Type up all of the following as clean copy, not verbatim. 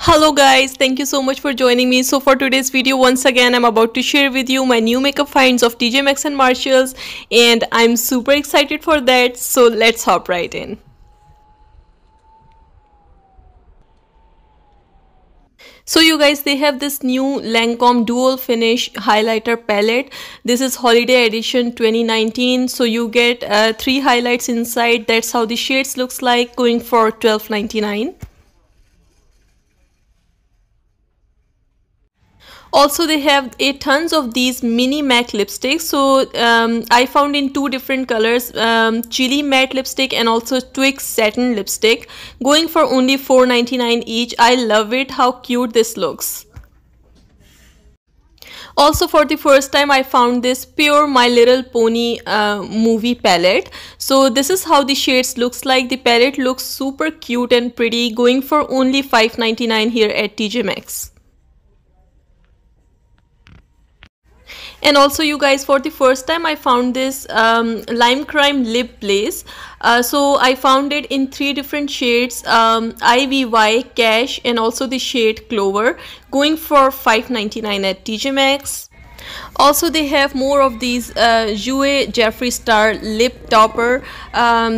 Hello guys, thank you so much for joining me. So for today's video, once again I'm about to share with you my new makeup finds of TJ Maxx and Marshalls, and I'm super excited for that. So let's hop right in. So you guys, they have this new Lancome dual finish highlighter palette. This is holiday edition 2019. So you get 3 highlights inside. That's how the shades looks like, going for $12.99. Also, they have a tons of these mini MAC lipsticks. So I found in 2 different colors, chili matte lipstick and also Twix satin lipstick, going for only $4.99 each. I love it, how cute this looks. Also, for the first time I found this pure My Little Pony movie palette. So this is how the shades looks like. The palette looks super cute and pretty, going for only $5.99 here at TJ Maxx. And also you guys, for the first time I found this Lime Crime Lip Blaze. So I found it in 3 different shades, IVY, Cash and also the shade Clover, going for $5.99 at TJ Maxx. Also, they have more of these Jouer Jeffree Star lip topper.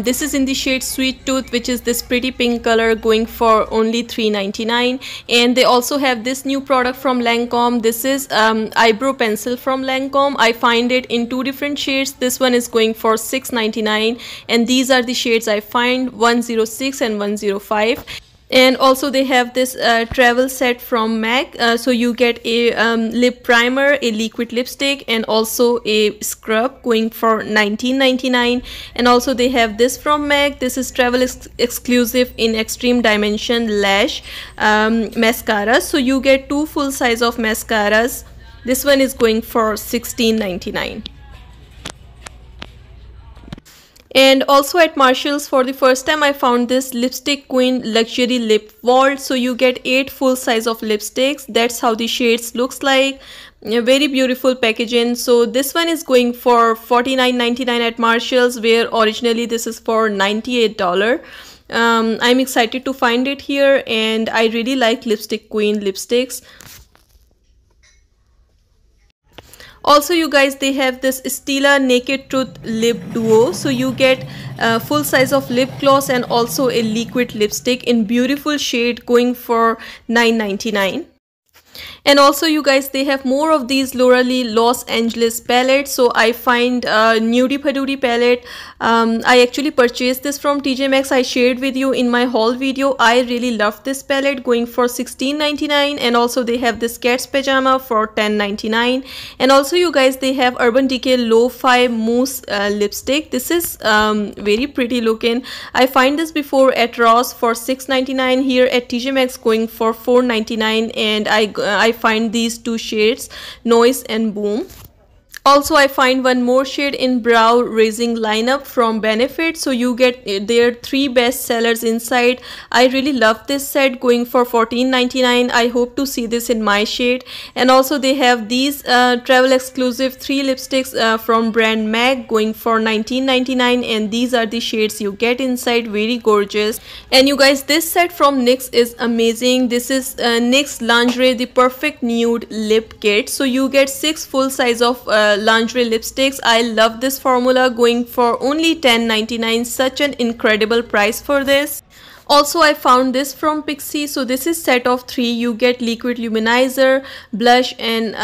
This is in the shade Sweet Tooth, which is this pretty pink color, going for only $3.99. And they also have this new product from Lancome. This is eyebrow pencil from Lancome. I find it in 2 different shades. This one is going for $6.99, and these are the shades I find, 106 and 105. And also they have this travel set from MAC. So you get a lip primer, a liquid lipstick and also a scrub, going for $19.99. And also they have this from MAC. This is travel exclusive in extreme dimension lash mascara. So you get 2 full size of mascaras. This one is going for $16.99. And also at Marshalls, for the first time I found this Lipstick Queen Luxury Lip Vault. So you get 8 full size of lipsticks. That's how the shades looks like. A very beautiful packaging. So this one is going for $49.99 at Marshalls, where originally this is for $98. I'm excited to find it here, and I really like Lipstick Queen lipsticks. Also you guys, they have this Stila Naked Truth Lip Duo. So you get full size of lip gloss and also a liquid lipstick in beautiful shade, going for $9.99. And also you guys, they have more of these Laura Lee Los Angeles palettes. So I find Nudie Padudi palette. I actually purchased this from TJ Maxx. I shared with you in my haul video. I really love this palette, going for $16.99. And also they have this Cat's Pajama for $10.99. And also you guys, they have Urban Decay Lo-Fi Mousse lipstick. This is very pretty looking. I find this before at Ross for $6.99, here at TJ Maxx going for $4.99. And I find these 2 shades, Noise and Boom. Also I find one more shade in brow raising lineup from Benefit. So you get their 3 best sellers inside. I really love this set, going for $14.99. I hope to see this in my shade. And also they have these travel exclusive 3 lipsticks from brand MAC, going for $19.99, and these are the shades you get inside. Very gorgeous. And you guys, this set from NYX is amazing. This is NYX Lingerie the Perfect Nude Lip Kit. So you get 6 full size of lingerie lipsticks. I love this formula, going for only $10.99. Such an incredible price for this. Also I found this from Pixi. So this is set of 3. You get liquid luminizer, blush and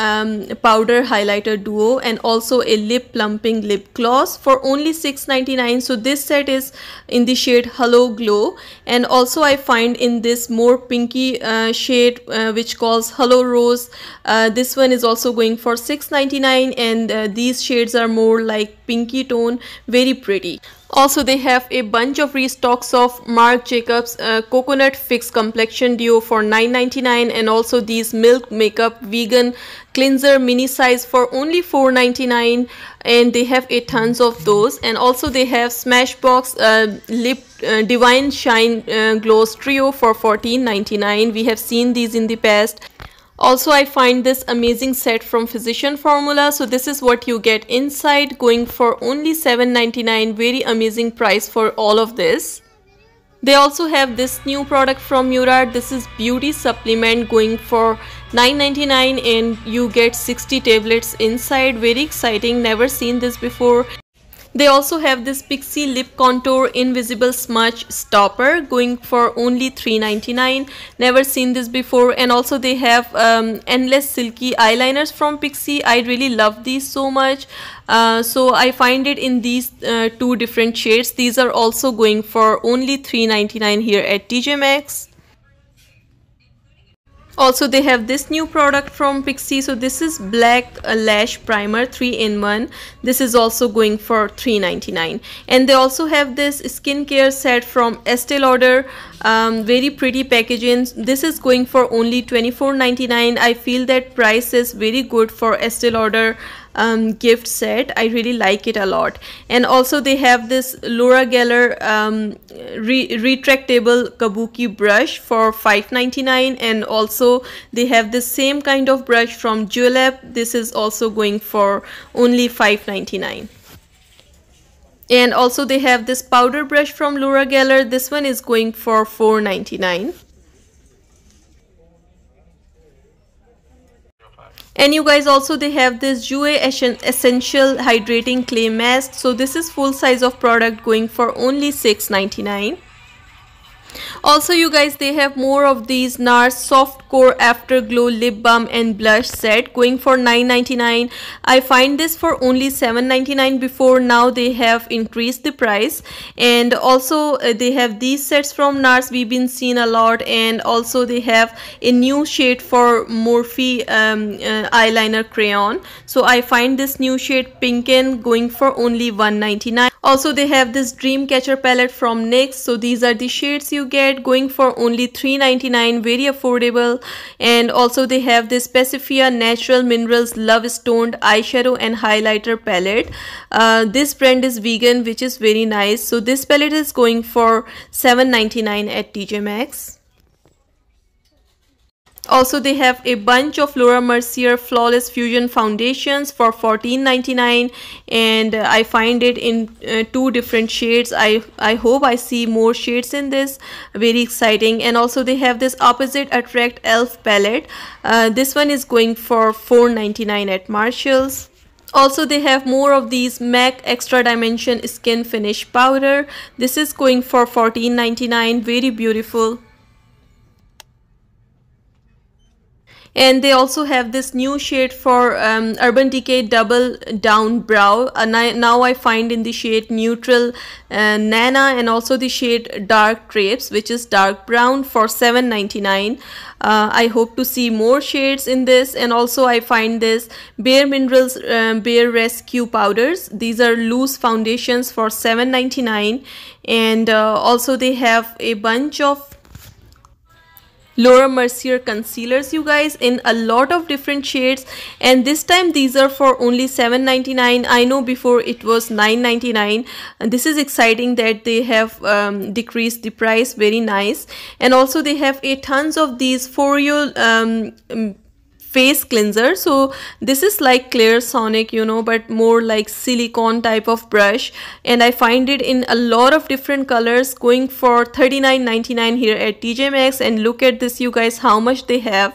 powder highlighter duo, and also a lip plumping lip gloss for only $6.99. So this set is in the shade Hello Glow. And also I find in this more pinky shade which calls Hello Rose. This one is also going for $6.99, and these shades are more like pinky tone, very pretty. Also they have a bunch of restocks of Marc Jacobs Coconut Fix Complexion Duo for $9.99, and also these Milk Makeup Vegan Cleanser mini size for only $4.99, and they have a tons of those. And also they have Smashbox Lip Divine Shine Gloss Trio for $14.99. We have seen these in the past. Also, I find this amazing set from Physician Formula. So this is what you get inside, going for only $7.99. Very amazing price for all of this. They also have this new product from Murad. This is beauty supplement going for $9.99 and you get 60 tablets inside. Very exciting, never seen this before. They also have this Pixi Lip Contour Invisible Smudge Stopper going for only $3.99. Never seen this before. And also they have Endless Silky Eyeliners from Pixi. I really love these so much. So I find it in these two different shades. These are also going for only $3.99 here at TJ Maxx. Also they have this new product from Pixi. So this is Black Lash Primer 3-in-1. This is also going for $3.99. And they also have this skincare set from Estee Lauder. Very pretty packaging. This is going for only $24.99. I feel that price is very good for Estee Lauder gift set. I really like it a lot. And also they have this Laura Geller retractable kabuki brush for $5.99. and also they have the same kind of brush from Julep. This is also going for only $5.99. And also they have this powder brush from Laura Geller. This one is going for $4.99. And you guys, also they have this Jouer Essential Hydrating Clay Mask. So this is full size of product going for only $6.99. Also you guys, they have more of these NARS Soft Core Afterglow Lip Balm and Blush set going for $9.99. I find this for only $7.99 before. Now they have increased the price. And also they have these sets from NARS we've been seeing a lot. And also they have a new shade for Morphe eyeliner crayon. So I find this new shade Pinken going for only $1.99. Also they have this Dreamcatcher palette from NYX. So these are the shades you get going for only $3.99. very affordable. And also they have this Pacifia Natural Minerals Love Stoned eyeshadow and highlighter palette. This brand is vegan, which is very nice. So this palette is going for $7.99 at TJ Maxx. Also they have a bunch of Laura Mercier Flawless Fusion foundations for $14.99, and I find it in two different shades. I hope I see more shades in this. Very exciting. And also they have this Opposite Attract Elf palette. This one is going for $4.99 at Marshalls. Also they have more of these MAC Extra Dimension Skin Finish Powder. This is going for $14.99. very beautiful. And they also have this new shade for Urban Decay Double Down Brow. Now I find in the shade Neutral Nana, and also the shade Dark Crepes, which is dark brown, for $7.99. I hope to see more shades in this. And also I find this Bare Minerals Bare Rescue Powders. These are loose foundations for $7.99. And also they have a bunch of Laura Mercier concealers, you guys, in a lot of different shades, and this time these are for only $7.99. I know before it was $9.99, and this is exciting that they have decreased the price. Very nice. And also they have a tons of these Foreo face cleanser. So this is like Clairsonic, you know, but more like silicone type of brush, and I find it in a lot of different colors going for $39.99 here at TJ Maxx. And look at this, you guys, how much they have.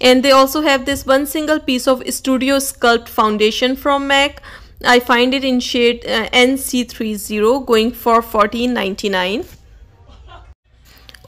And they also have this one single piece of Studio Sculpt foundation from MAC. I find it in shade NC30 going for $14.99.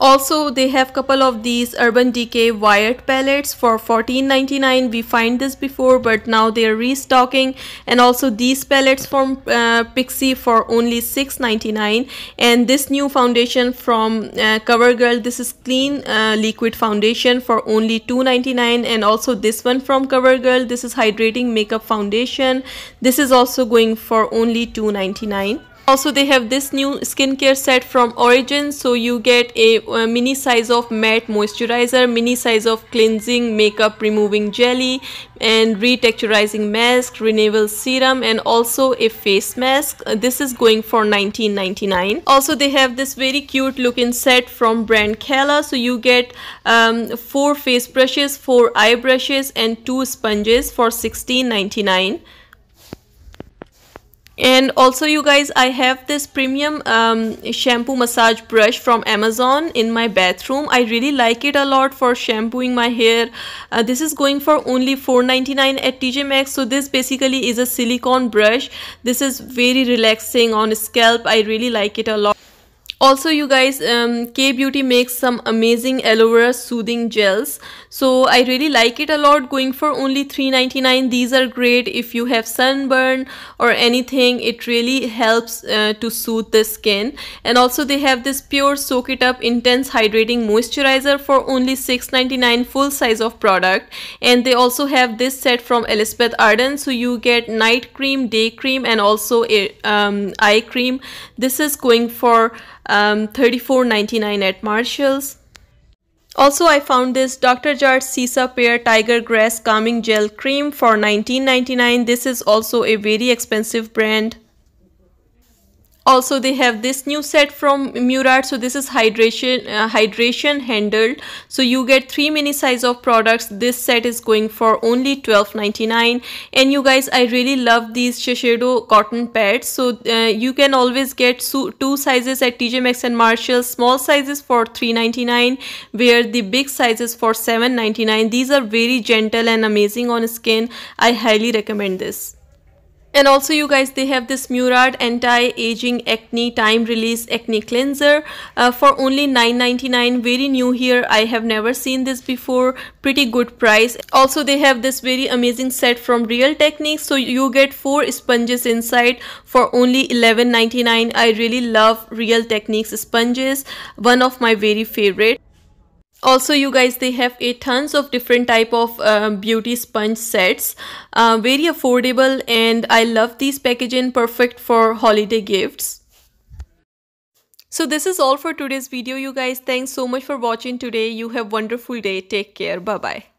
Also they have couple of these Urban Decay Wired palettes for $14.99. we find this before, but now they are restocking. And also these palettes from Pixi for only $6.99. and this new foundation from CoverGirl, this is Clean Liquid Foundation for only $2.99. and also this one from CoverGirl, this is Hydrating Makeup Foundation. This is also going for only $2.99. Also they have this new skincare set from Origin. So you get a mini size of matte moisturizer, mini size of cleansing makeup removing jelly, and retexturizing mask, renewal serum, and also a face mask. This is going for $19.99. Also they have this very cute looking set from brand Kala. So you get 4 face brushes, 4 eye brushes, and 2 sponges for $16.99. And also you guys, I have this premium shampoo massage brush from Amazon in my bathroom. I really like it a lot for shampooing my hair. This is going for only $4.99 at TJ Maxx. So this basically is a silicone brush. This is very relaxing on scalp. I really like it a lot. Also you guys, K-Beauty makes some amazing aloe vera soothing gels. So I really like it a lot, going for only $3.99. These are great if you have sunburn or anything. It really helps to soothe the skin. And also they have this pure soak it up intense hydrating moisturizer for only $6.99, full size of product. And they also have this set from Elizabeth Arden. So you get night cream, day cream, and also a eye cream. This is going for $34.99 at Marshalls. Also, I found this Dr. Jart Sisa Pear Tiger Grass Calming Gel Cream for $19.99. This is also a very expensive brand. Also, they have this new set from Murad. So this is hydration handled. So you get 3 mini size of products. This set is going for only $12.99. And you guys, I really love these Shiseido cotton pads. So you can always get 2 sizes at TJ Maxx and Marshalls. Small sizes for $3.99, where the big sizes for $7.99. These are very gentle and amazing on skin. I highly recommend this. And also you guys, they have this Murad anti-aging acne time release acne cleanser for only $9.99. very new here. I have never seen this before. Pretty good price. Also they have this very amazing set from Real Techniques. So you get 4 sponges inside for only $11.99. I really love Real Techniques sponges, one of my very favorite. Also you guys, they have a tons of different type of beauty sponge sets, very affordable, and I love these packaging, perfect for holiday gifts. So this is all for today's video you guys. Thanks so much for watching today. You have a wonderful day. Take care. Bye bye.